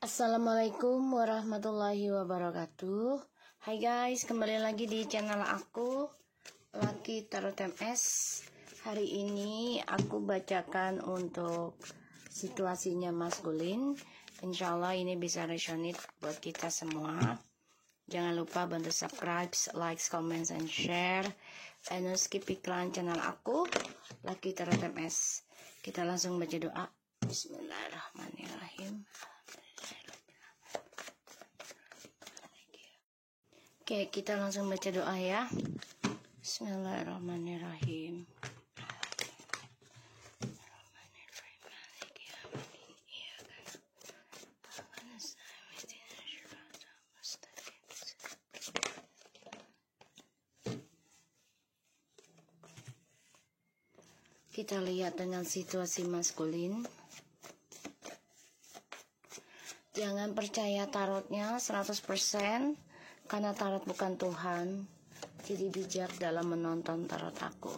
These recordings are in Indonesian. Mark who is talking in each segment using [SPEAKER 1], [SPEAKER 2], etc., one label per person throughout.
[SPEAKER 1] Assalamualaikum warahmatullahi wabarakatuh. Hai guys, kembali lagi di channel aku, Lucky Tarot MS. Hari ini aku bacakan untuk situasinya maskulin. Insya Allah ini bisa resonate buat kita semua. Jangan lupa bantu subscribe, like, comment, and share. And skip iklan channel aku, Lucky Tarot MS. Kita langsung baca doa. Bismillahirrahmanirrahim. Oke, kita langsung baca doa ya. Bismillahirrahmanirrahim. Kita lihat dengan situasi maskulin. Jangan percaya tarotnya 100%. Karena tarot bukan Tuhan, jadi bijak dalam menonton tarot aku.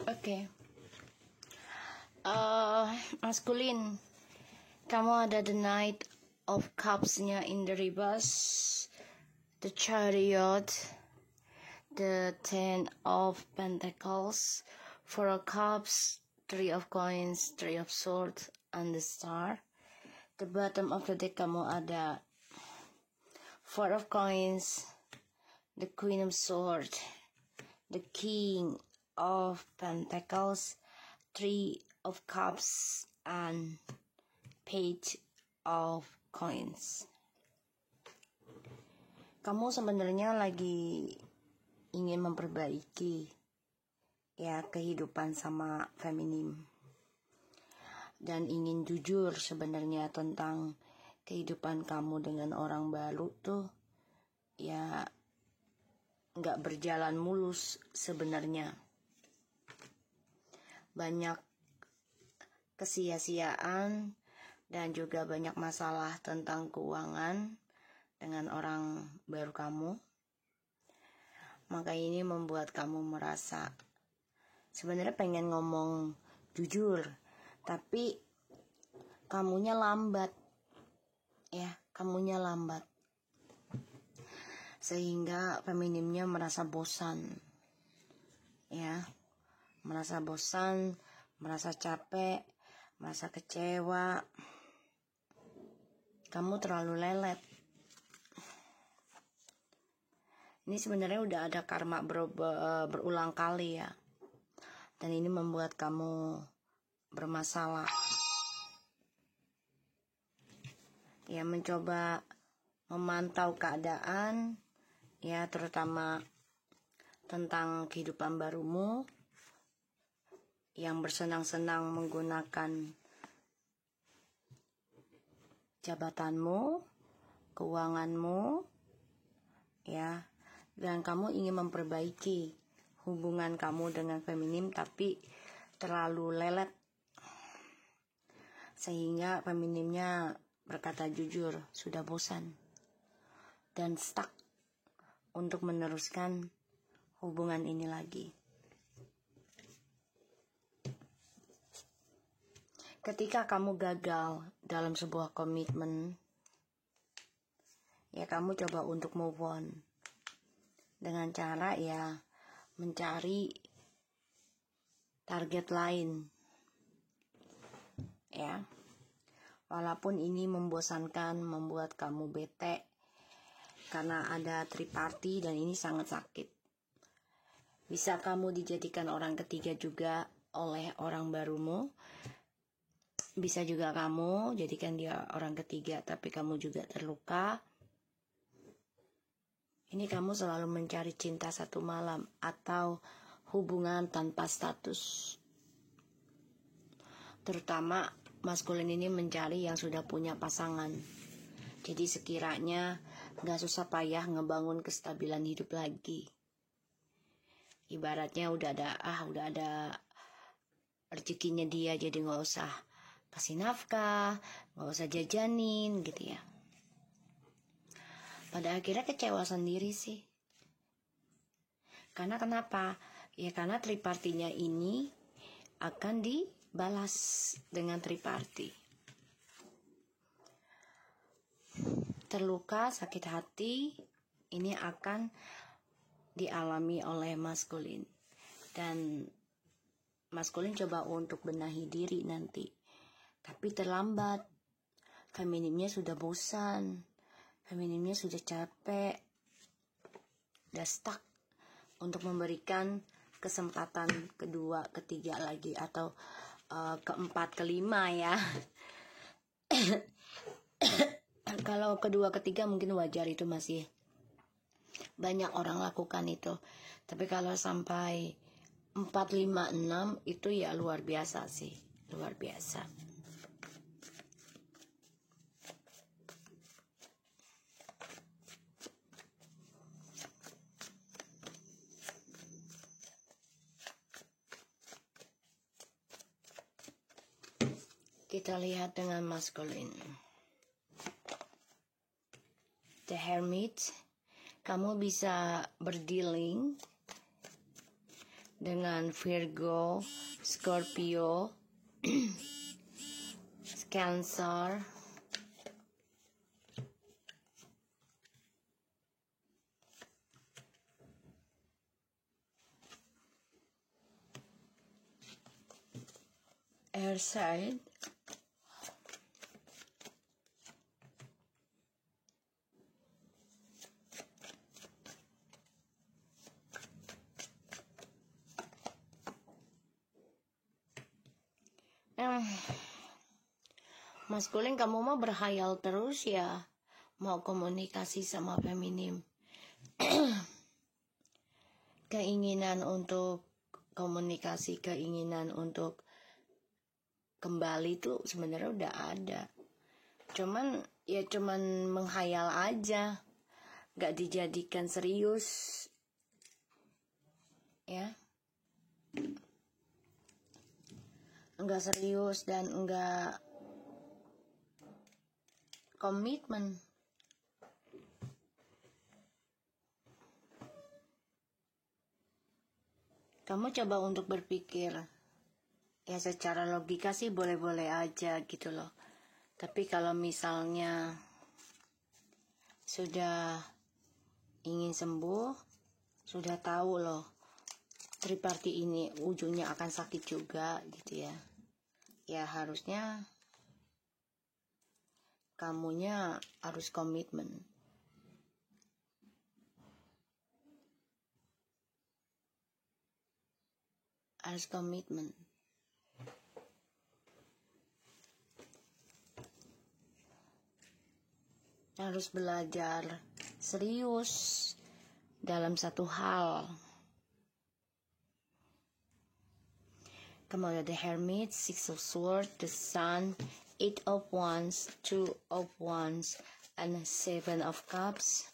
[SPEAKER 1] Oke. Maskulin, kamu ada the Knight of Cups-nya in the reverse, the Chariot, the Ten of Pentacles, Four of Cups, Three of Coins, Three of Swords, and the Star. The bottom of the deck kamu ada Four of Coins, the Queen of Swords, the King of Pentacles, Three of Cups, and Page of Coins. Kamu sebenarnya lagi ingin memperbaiki ya kehidupan sama feminim, dan ingin jujur sebenarnya tentang kehidupan kamu dengan orang baru tuh ya nggak berjalan mulus sebenarnya. Banyak kesia-siaan dan juga banyak masalah tentang keuangan dengan orang baru kamu. Maka ini membuat kamu merasa sebenarnya pengen ngomong jujur, tapi kamunya lambat. Ya, kamunya lambat. Sehingga feminimnya merasa bosan. Ya. Merasa bosan, merasa capek, merasa kecewa. Kamu terlalu lelet. Ini sebenarnya udah ada karma berulang kali ya. Dan ini membuat kamu bermasalah. Ya, mencoba memantau keadaan, ya terutama tentang kehidupan barumu, yang bersenang-senang menggunakan jabatanmu, keuanganmu, ya, dan kamu ingin memperbaiki hubungan kamu dengan feminim, tapi terlalu lelet sehingga feminimnya berkata jujur sudah bosan dan stuck untuk meneruskan hubungan ini lagi. Ketika kamu gagal dalam sebuah komitmen, ya kamu coba untuk move on dengan cara ya mencari target lain. ya. Walaupun ini membosankan, membuat kamu bete karena ada triparty dan ini sangat sakit. Bisa kamu dijadikan orang ketiga juga oleh orang barumu. Bisa juga kamu jadikan dia orang ketiga tapi kamu juga terluka. Ini kamu selalu mencari cinta satu malam atau hubungan tanpa status. Terutama maskulin ini mencari yang sudah punya pasangan. Jadi sekiranya gak susah payah ngebangun kestabilan hidup lagi. Ibaratnya udah ada rezekinya dia, jadi gak usah kasih nafkah, gak usah jajanin gitu ya. Pada akhirnya kecewa sendiri sih. Karena kenapa? Ya karena tripartinya ini akan dibalas dengan triparti. Terluka, sakit hati, ini akan dialami oleh maskulin. Dan maskulin coba untuk benahi diri nanti. Tapi terlambat. Feminimnya sudah bosan. Feminimnya sudah capek. Udah stuck untuk memberikan kesempatan kedua, ketiga lagi atau keempat, kelima ya. Kalau kedua, ketiga mungkin wajar, itu masih banyak orang lakukan itu. Tapi kalau sampai 4, 5, 6 itu ya luar biasa sih, luar biasa. Kita lihat dengan maskulin. The Hermit, kamu bisa berdealing dengan Virgo, Scorpio, Cancer, Air sign, maskulin kamu mau berhayal terus ya, mau komunikasi sama feminim. Keinginan untuk komunikasi, keinginan untuk kembali tuh sebenarnya udah ada. Cuman menghayal aja, gak dijadikan serius ya. Enggak serius dan enggak komitmen. Kamu coba untuk berpikir, ya secara logika sih boleh-boleh aja gitu loh. Tapi kalau misalnya sudah ingin sembuh, sudah tahu loh triparti ini ujungnya akan sakit juga gitu ya. Ya harusnya kamunya harus komitmen. Harus komitmen. Harus belajar serius dalam satu hal. Kemudian the Hermit, Six of Swords, the Sun, Eight of Wands, Two of Wands, and Seven of Cups.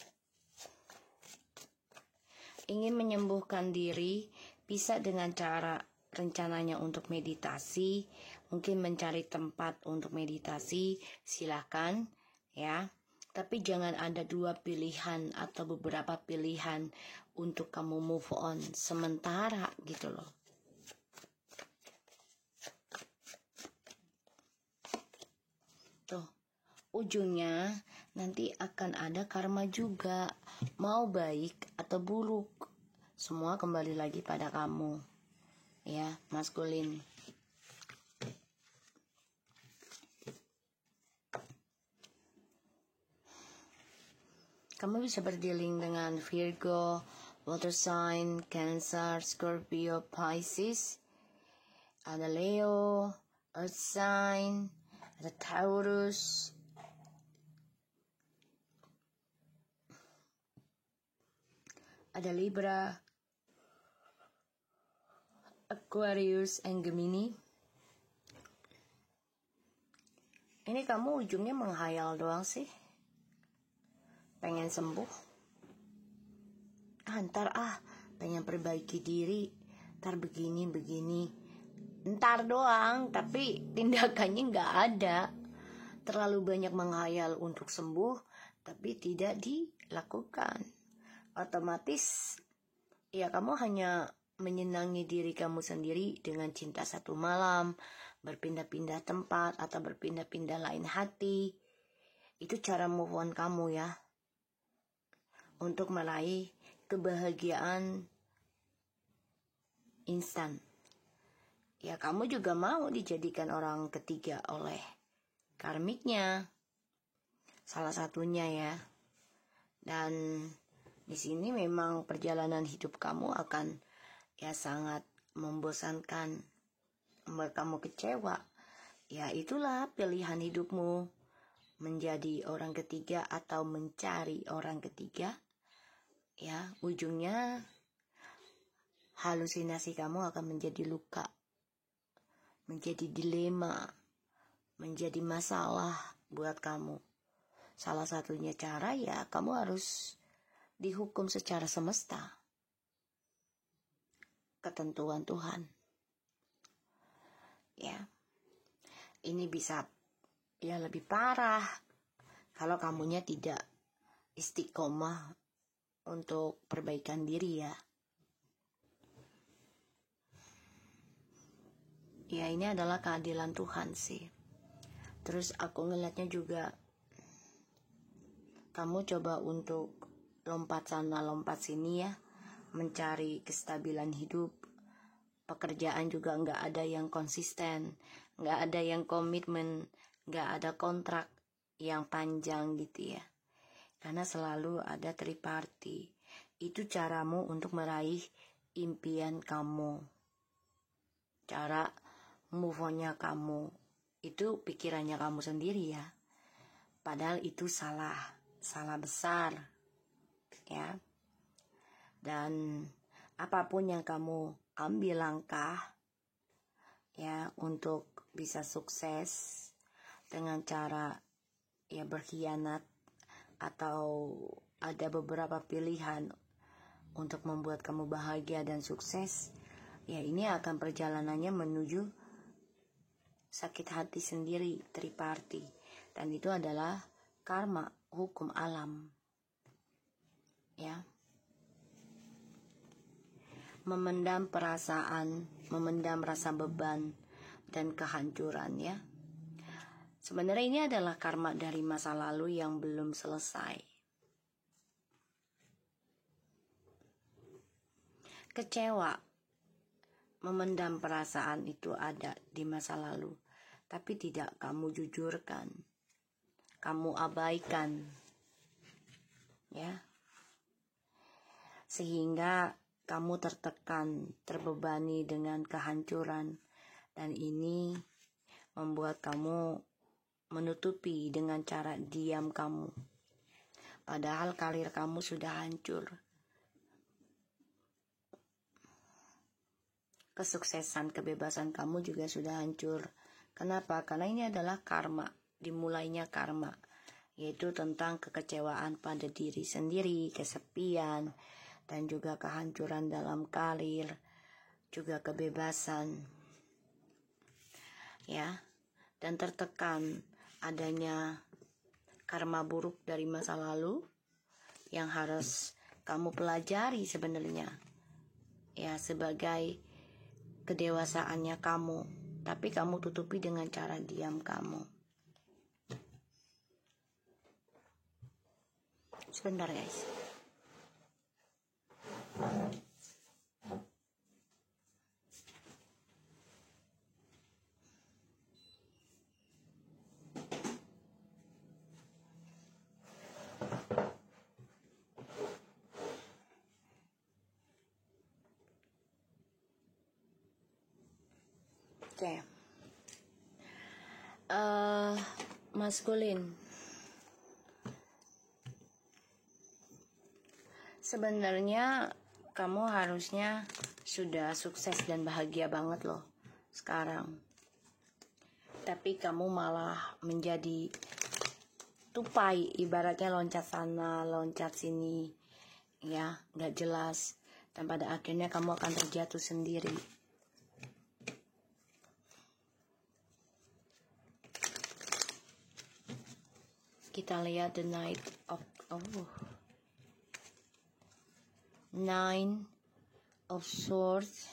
[SPEAKER 1] Ingin menyembuhkan diri, bisa dengan cara rencananya untuk meditasi, mungkin mencari tempat untuk meditasi, silakan ya. Tapi jangan ada 2 pilihan atau beberapa pilihan untuk kamu move on sementara gitu loh. Tuh, ujungnya nanti akan ada karma juga. Mau baik atau buruk, semua kembali lagi pada kamu. Ya, maskulin. Kamu bisa berdealing dengan Virgo, Water Sign, Cancer, Scorpio, Pisces, ada Leo, Earth Sign, ada Taurus, ada Libra, Aquarius, and Gemini. Ini kamu ujungnya menghayal doang sih. Pengen sembuh. Ntar pengen perbaiki diri. Ntar begini. Ntar doang, tapi tindakannya nggak ada. Terlalu banyak menghayal untuk sembuh, tapi tidak dilakukan. Otomatis, ya kamu hanya menyenangi diri kamu sendiri dengan cinta satu malam, berpindah-pindah tempat atau berpindah-pindah lain hati. Itu cara move on kamu ya, untuk meraih kebahagiaan instan. Ya kamu juga mau dijadikan orang ketiga oleh karmiknya, salah satunya ya. Dan di sini memang perjalanan hidup kamu akan ya sangat membosankan, membuat kamu kecewa. Ya itulah pilihan hidupmu, menjadi orang ketiga atau mencari orang ketiga. Ya, ujungnya halusinasi kamu akan menjadi luka, menjadi dilema, menjadi masalah buat kamu. Salah satunya cara ya kamu harus dihukum secara semesta, ketentuan Tuhan. Ya, ini bisa ya lebih parah kalau kamunya tidak istiqomah untuk perbaikan diri ya. Ya ini adalah keadilan Tuhan sih. Terus aku ngeliatnya juga kamu coba untuk lompat sana lompat sini ya, mencari kestabilan hidup. Pekerjaan juga nggak ada yang konsisten, nggak ada yang komitmen, nggak ada kontrak yang panjang gitu ya. Karena selalu ada triparty. Itu caramu untuk meraih impian kamu. Cara move on-nya kamu. Itu pikirannya kamu sendiri ya. Padahal itu salah besar. Ya. Dan apapun yang kamu ambil langkah ya untuk bisa sukses dengan cara ya berkhianat atau ada beberapa pilihan untuk membuat kamu bahagia dan sukses, ya ini akan perjalanannya menuju sakit hati sendiri, triparty. Dan itu adalah karma, hukum alam. Ya. Memendam perasaan, memendam rasa beban dan kehancuran ya. Sebenarnya ini adalah karma dari masa lalu yang belum selesai. Kecewa, memendam perasaan itu ada di masa lalu, tapi tidak kamu jujurkan, kamu abaikan, ya. Sehingga kamu tertekan, terbebani dengan kehancuran, dan ini membuat kamu menutupi dengan cara diam kamu. Padahal karir kamu sudah hancur. Kesuksesan, kebebasan kamu juga sudah hancur. Kenapa? Karena ini adalah karma, dimulainya karma, yaitu tentang kekecewaan pada diri sendiri, kesepian, dan juga kehancuran dalam karir, juga kebebasan. Ya, dan tertekan adanya karma buruk dari masa lalu yang harus kamu pelajari sebenarnya. Ya, sebagai kedewasaannya kamu, tapi kamu tutupi dengan cara diam kamu. Sebentar guys. Oke. Maskulin. Sebenarnya kamu harusnya sudah sukses dan bahagia banget loh sekarang. Tapi kamu malah menjadi tupai, ibaratnya loncat sana, loncat sini, ya, nggak jelas. Dan pada akhirnya kamu akan terjatuh sendiri. Kita lihat the Nine of Swords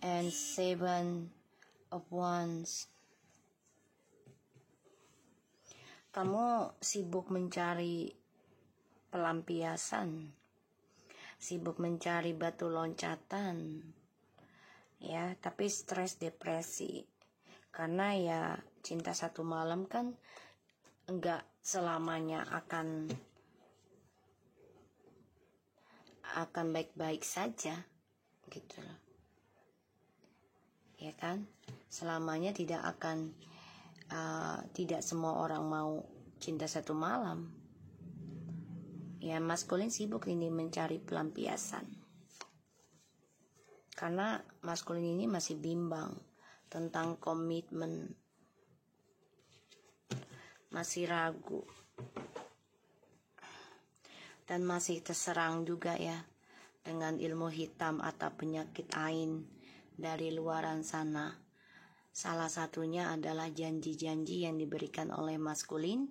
[SPEAKER 1] and Seven of Wands. Kamu sibuk mencari pelampiasan, sibuk mencari batu loncatan, ya, tapi stres, depresi. Karena ya cinta satu malam kan enggak selamanya akan baik-baik saja, gitu loh, ya kan? Selamanya tidak akan, tidak semua orang mau cinta satu malam. Ya, maskulin sibuk ini mencari pelampiasan. Karena maskulin ini masih bimbang tentang komitmen, masih ragu, dan masih terserang juga ya dengan ilmu hitam atau penyakit ain dari luaran sana. Salah satunya adalah janji-janji yang diberikan oleh maskulin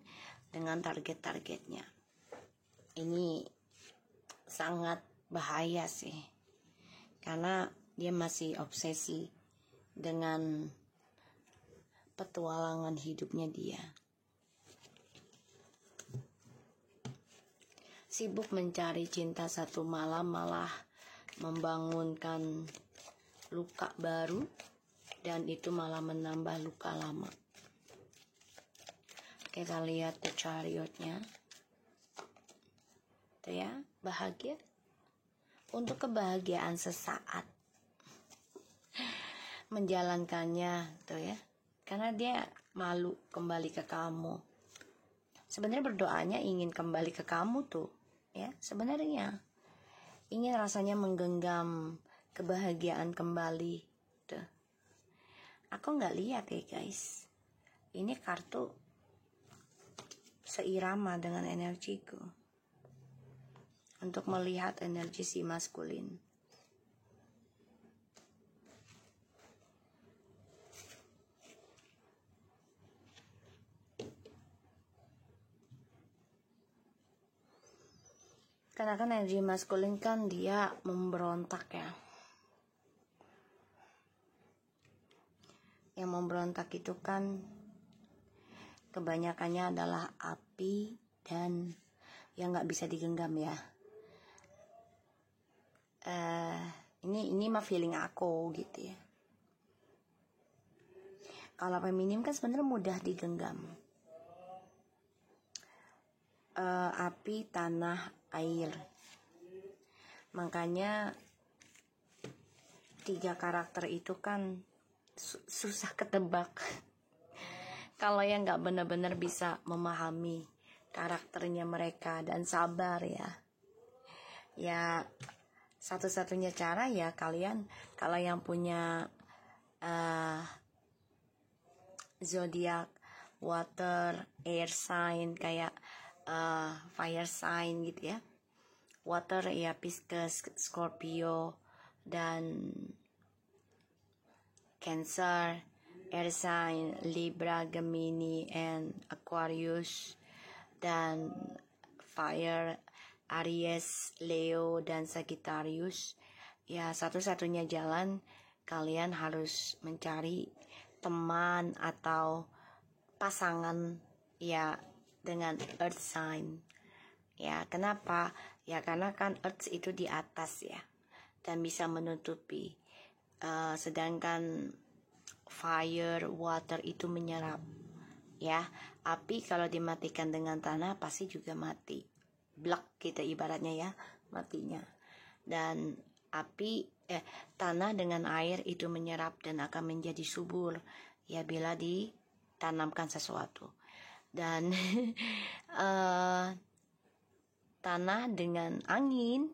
[SPEAKER 1] dengan target-targetnya. Ini sangat bahaya sih, karena dia masih obsesi dengan petualangan hidupnya dia. Sibuk mencari cinta satu malam malah membangunkan luka baru, dan itu malah menambah luka lama. Kita lihat the Chariot-nya. Tuh ya, bahagia. Untuk kebahagiaan sesaat. Menjalankannya tuh ya. Karena dia malu kembali ke kamu. Sebenarnya berdoanya ingin kembali ke kamu tuh. Ya, sebenarnya ingin rasanya menggenggam kebahagiaan kembali tuh. Aku nggak lihat ya guys, ini kartu seirama dengan energiku untuk melihat energi si maskulin. Karena kan energi maskulin kan dia memberontak ya. Yang memberontak itu kan kebanyakannya adalah api dan yang nggak bisa digenggam ya. Ini mah feeling aku gitu ya. Kalau feminim kan sebenarnya mudah digenggam. Api, tanah, air. Makanya 3 karakter itu kan susah ketebak. Kalau yang nggak benar-benar bisa memahami karakternya mereka dan sabar ya. Ya satu-satunya cara ya kalian kalau yang punya zodiak water, air sign kayak fire sign gitu ya. Water ya Pisces, Scorpio, dan Cancer. Air sign Libra, Gemini, and Aquarius. Dan fire Aries, Leo, dan Sagittarius. Ya satu-satunya jalan kalian harus mencari teman atau pasangan ya dengan earth sign. Ya, kenapa? Ya karena kan earth itu di atas ya, dan bisa menutupi. Sedangkan fire, water itu menyerap. Ya, api kalau dimatikan dengan tanah pasti juga mati. Blak gitu ibaratnya ya, matinya. Dan tanah dengan air itu menyerap dan akan menjadi subur ya bila ditanamkan sesuatu. Dan tanah dengan angin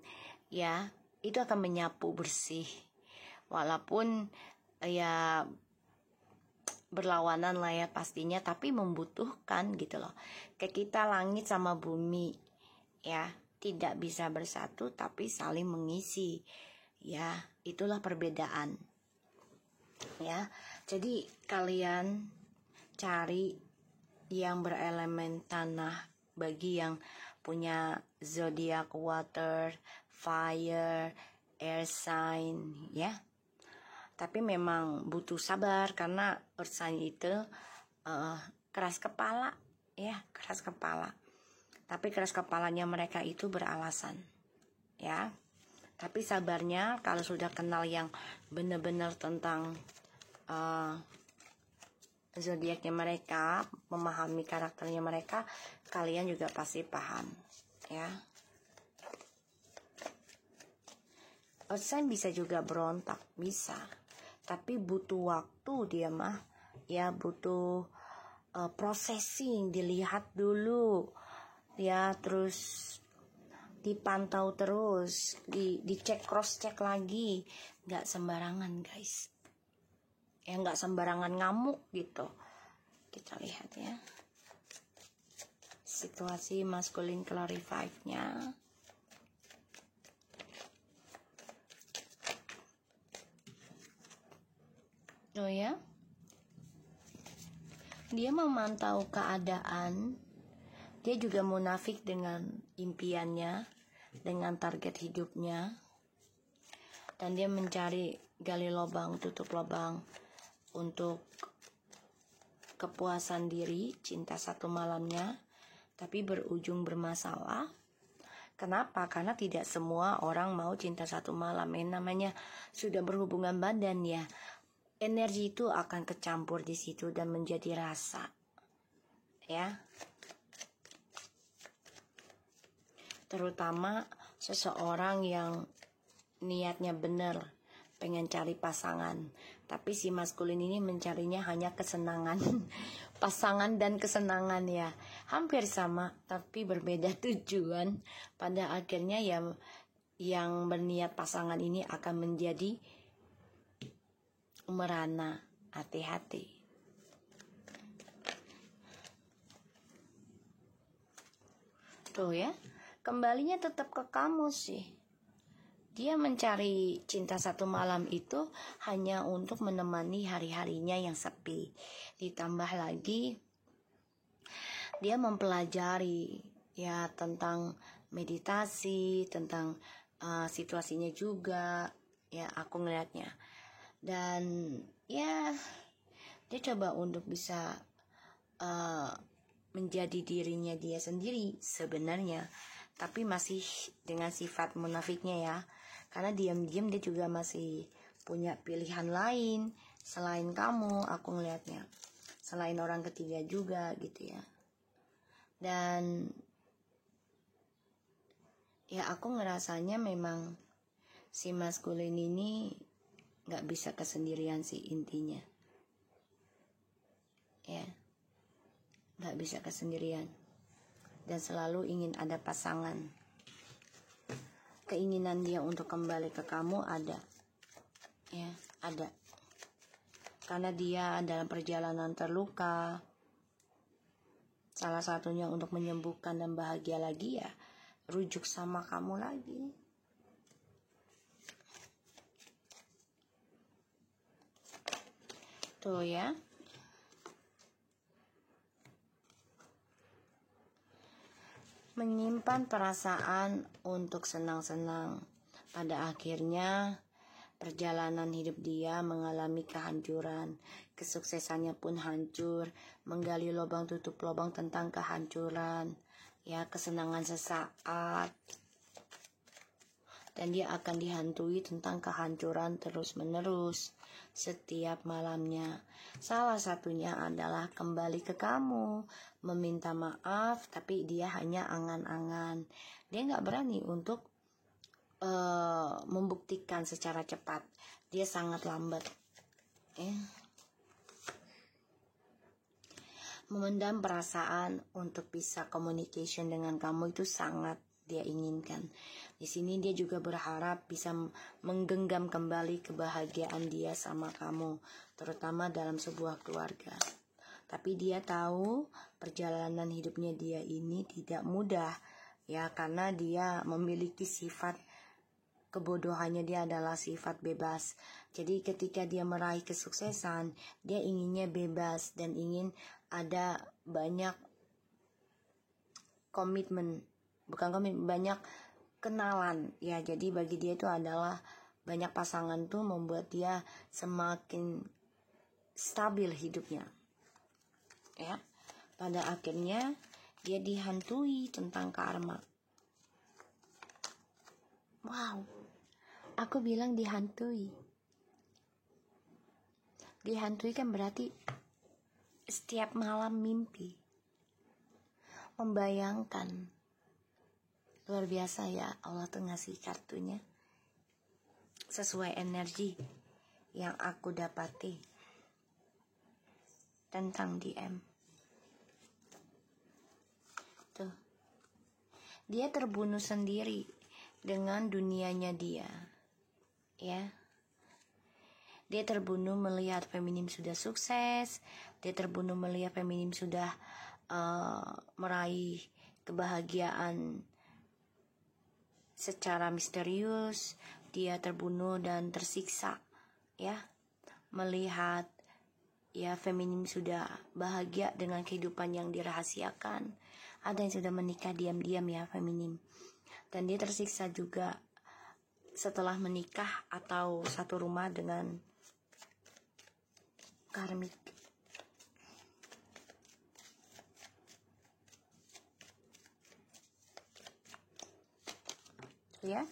[SPEAKER 1] ya itu akan menyapu bersih, walaupun ya berlawanan lah ya pastinya, tapi membutuhkan gitu loh. Kayak kita langit sama bumi ya tidak bisa bersatu tapi saling mengisi ya, itulah perbedaan ya. Jadi kalian cari yang berelemen tanah bagi yang punya zodiak water, fire, air sign ya. Tapi memang butuh sabar karena earth sign itu keras kepala ya, keras kepala. Tapi keras kepalanya mereka itu beralasan ya. Tapi sabarnya kalau sudah kenal yang benar-benar tentang zodiaknya mereka, memahami karakternya mereka, kalian juga pasti paham ya. Earth sign bisa juga berontak, bisa. Tapi butuh waktu dia mah ya, butuh processing, dilihat dulu ya, terus dipantau terus, dicek, cross check lagi, nggak sembarangan guys ya, nggak sembarangan ngamuk gitu. Kita lihat ya situasi masculine clarified-nya. Oh ya, dia memantau keadaan, dia juga munafik dengan impiannya, dengan target hidupnya, dan dia mencari gali lubang, tutup lubang untuk kepuasan diri, cinta satu malamnya, tapi berujung bermasalah. Kenapa? Karena tidak semua orang mau cinta satu malam. Namanya sudah berhubungan badan ya, energi itu akan kecampur di situ dan menjadi rasa ya. Terutama seseorang yang niatnya benar pengen cari pasangan, tapi si maskulin ini mencarinya hanya kesenangan. Pasangan dan kesenangan ya hampir sama tapi berbeda tujuan. Pada akhirnya ya yang berniat pasangan ini akan menjadi merana. Hati-hati. Tuh ya, kembalinya tetap ke kamu sih. Dia mencari cinta satu malam itu hanya untuk menemani hari-harinya yang sepi. Ditambah lagi dia mempelajari ya tentang meditasi, tentang situasinya juga ya, aku ngelihatnya. Dan ya dia coba untuk bisa menjadi dirinya dia sendiri sebenarnya, tapi masih dengan sifat munafiknya ya, karena diam-diam dia juga masih punya pilihan lain selain kamu, aku ngelihatnya, selain orang ketiga juga gitu ya. Dan ya aku ngerasanya memang si maskulin ini gak bisa kesendirian sih intinya ya, gak bisa kesendirian dan selalu ingin ada pasangan. Keinginan dia untuk kembali ke kamu ada ya, ada, karena dia dalam perjalanan terluka, salah satunya untuk menyembuhkan dan bahagia lagi ya rujuk sama kamu lagi. Tuh ya, menyimpan perasaan untuk senang-senang. Pada akhirnya perjalanan hidup dia mengalami kehancuran, kesuksesannya pun hancur, menggali lubang tutup lubang tentang kehancuran ya, kesenangan sesaat, dan dia akan dihantui tentang kehancuran terus-menerus setiap malamnya. Salah satunya adalah kembali ke kamu, meminta maaf, tapi dia hanya angan-angan. Dia gak berani untuk membuktikan secara cepat. Dia sangat lambat. Memendam perasaan untuk bisa communication dengan kamu itu sangat dia inginkan. Di sini dia juga berharap bisa menggenggam kembali kebahagiaan dia sama kamu, terutama dalam sebuah keluarga. Tapi dia tahu perjalanan hidupnya dia ini tidak mudah, ya, karena dia memiliki sifat kebodohannya. Dia adalah sifat bebas. Jadi ketika dia meraih kesuksesan, dia inginnya bebas dan ingin ada banyak komitmen, banyak kenalan, ya. Jadi bagi dia itu adalah banyak pasangan tuh membuat dia semakin stabil hidupnya, ya. Pada akhirnya dia dihantui tentang karma. Wow, aku bilang dihantui. Dihantui kan berarti setiap malam mimpi, membayangkan. Luar biasa ya, Allah tuh ngasih kartunya sesuai energi yang aku dapati tentang DM. Tuh, dia terbunuh sendiri dengan dunianya dia, ya. Dia terbunuh melihat feminim sudah sukses. Dia terbunuh melihat feminim sudah meraih kebahagiaan secara misterius. Dia terbunuh dan tersiksa, ya, melihat ya feminim sudah bahagia dengan kehidupan yang dirahasiakan. Ada yang sudah menikah diam-diam, ya, feminim. Dan dia tersiksa juga setelah menikah atau satu rumah dengan karmik. Ya,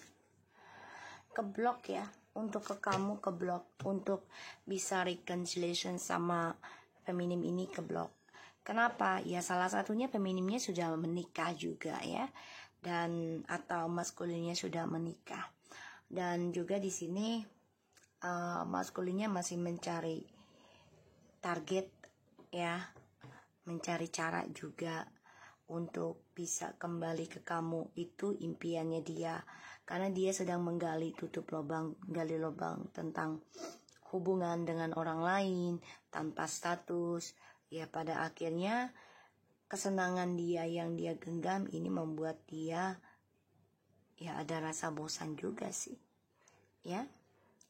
[SPEAKER 1] keblok, ya, untuk ke kamu keblok, untuk bisa reconciliation sama feminim ini keblok. Kenapa? Ya salah satunya feminimnya sudah menikah juga, ya, dan atau maskulinnya sudah menikah. Dan juga di sini maskulinnya masih mencari target, ya, mencari cara juga untuk bisa kembali ke kamu. Itu impiannya dia, karena dia sedang menggali gali lubang tentang hubungan dengan orang lain tanpa status, ya. Pada akhirnya kesenangan dia yang dia genggam ini membuat dia, ya, ada rasa bosan juga sih, ya.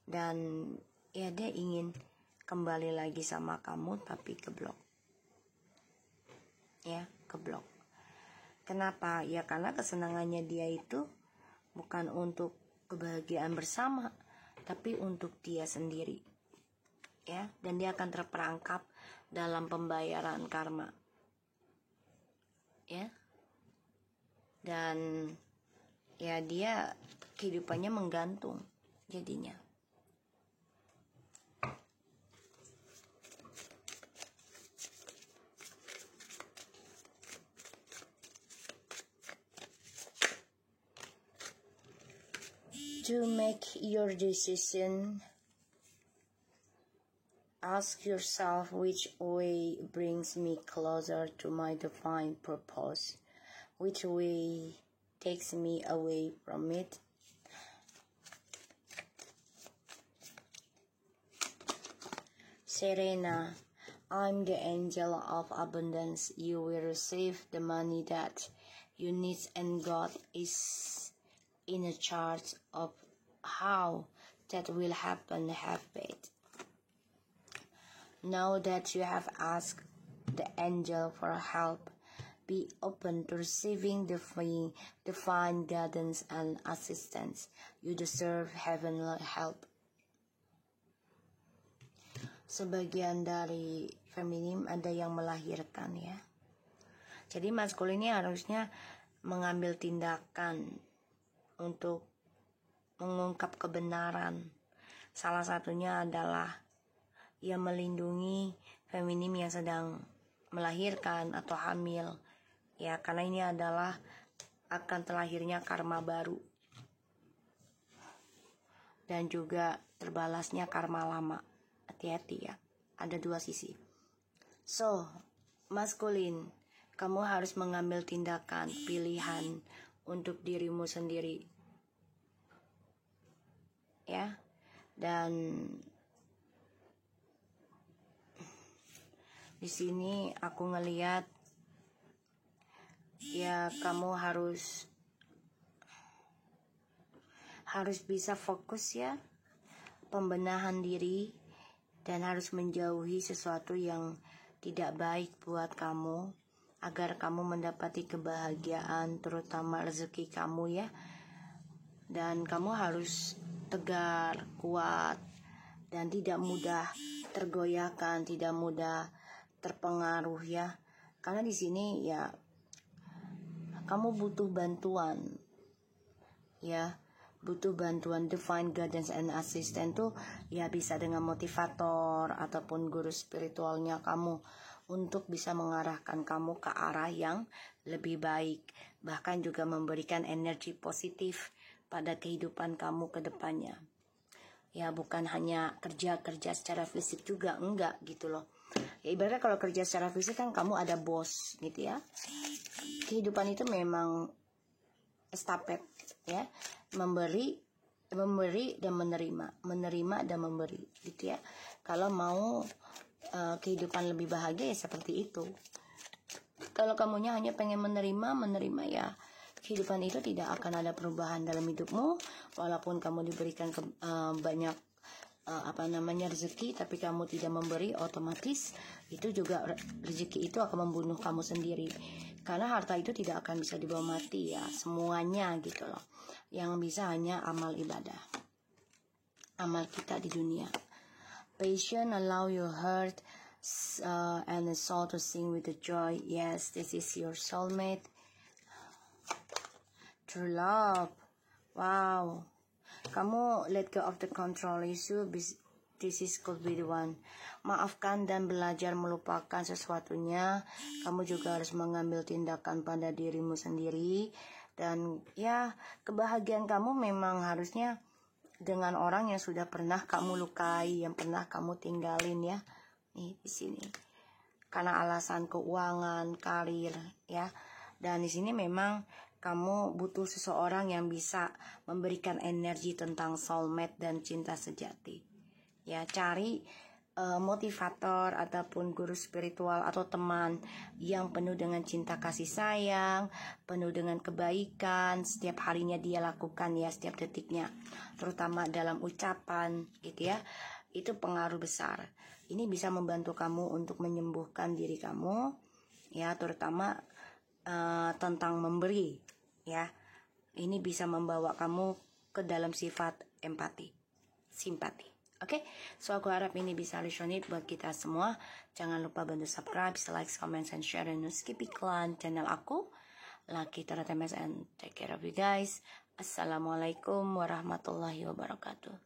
[SPEAKER 1] Dan ya dia ingin kembali lagi sama kamu tapi keblok, ya, keblok. Kenapa? Ya karena kesenangannya dia itu bukan untuk kebahagiaan bersama, tapi untuk dia sendiri, ya. Dan dia akan terperangkap dalam pembayaran karma, ya. Dan ya dia kehidupannya menggantung jadinya. To make your decision, ask yourself which way brings me closer to my divine purpose, which way takes me away from it. Serena, I'm the angel of abundance. You will receive the money that you need, and God is in a charge of how that will happen. Have faith. Now that you have asked the angel for help, be open to receiving divine guidance and assistance. You deserve heavenly help. Sebagian dari feminim ada yang melahirkan, ya. Jadi maskulin ini harusnya mengambil tindakan untuk mengungkap kebenaran. Salah satunya adalah ia melindungi feminim yang sedang melahirkan atau hamil, ya, karena ini adalah akan terlahirnya karma baru, dan juga terbalasnya karma lama. Hati-hati ya, ada dua sisi. So, maskulin, kamu harus mengambil tindakan, pilihan untuk dirimu sendiri. Ya, dan di sini aku ngelihat ya kamu harus bisa fokus ya, pembenahan diri, dan harus menjauhi sesuatu yang tidak baik buat kamu agar kamu mendapati kebahagiaan, terutama rezeki kamu ya. Dan kamu harus tegar, kuat, dan tidak mudah tergoyahkan, tidak mudah terpengaruh ya. Karena di sini ya kamu butuh bantuan ya, butuh bantuan divine guidance and assistance tuh ya, bisa dengan motivator ataupun guru spiritualnya kamu untuk bisa mengarahkan kamu ke arah yang lebih baik, bahkan juga memberikan energi positif pada kehidupan kamu ke depannya. Ya, bukan hanya kerja secara fisik juga, enggak gitu loh. Ya, ibaratnya kalau kerja secara fisik kan kamu ada bos gitu ya. Kehidupan itu memang estafet ya, memberi dan menerima dan memberi gitu ya. Kalau mau kehidupan lebih bahagia ya seperti itu. Kalau kamunya hanya pengen menerima ya, kehidupan itu tidak akan ada perubahan dalam hidupmu. Walaupun kamu diberikan banyak rezeki, tapi kamu tidak memberi, otomatis itu juga rezeki itu akan membunuh kamu sendiri. Karena harta itu tidak akan bisa dibawa mati ya, semuanya gitu loh. Yang bisa hanya amal ibadah, amal kita di dunia. Passion allow your heart and the soul to sing with the joy. Yes, this is your soulmate. True love. Wow. Kamu let go of the control issue. This is could be the one. Maafkan dan belajar melupakan sesuatunya. Kamu juga harus mengambil tindakan pada dirimu sendiri. Dan ya, kebahagiaan kamu memang harusnya dengan orang yang sudah pernah kamu lukai, yang pernah kamu tinggalin ya. Nih di sini. Karena alasan keuangan, karir ya. Dan di sini memang kamu butuh seseorang yang bisa memberikan energi tentang soulmate dan cinta sejati. Ya, cari motivator ataupun guru spiritual atau teman yang penuh dengan cinta kasih sayang, penuh dengan kebaikan, setiap harinya dia lakukan ya, setiap detiknya, terutama dalam ucapan gitu ya. Itu pengaruh besar. Ini bisa membantu kamu untuk menyembuhkan diri kamu ya, terutama tentang memberi ya. Ini bisa membawa kamu ke dalam sifat empati, simpati. Oke, so aku harap ini bisa resonate buat kita semua. Jangan lupa bantu subscribe, like, comment, and share, dan skip iklan channel aku, Lucky Tarot MS, and take care of you guys. Assalamualaikum warahmatullahi wabarakatuh.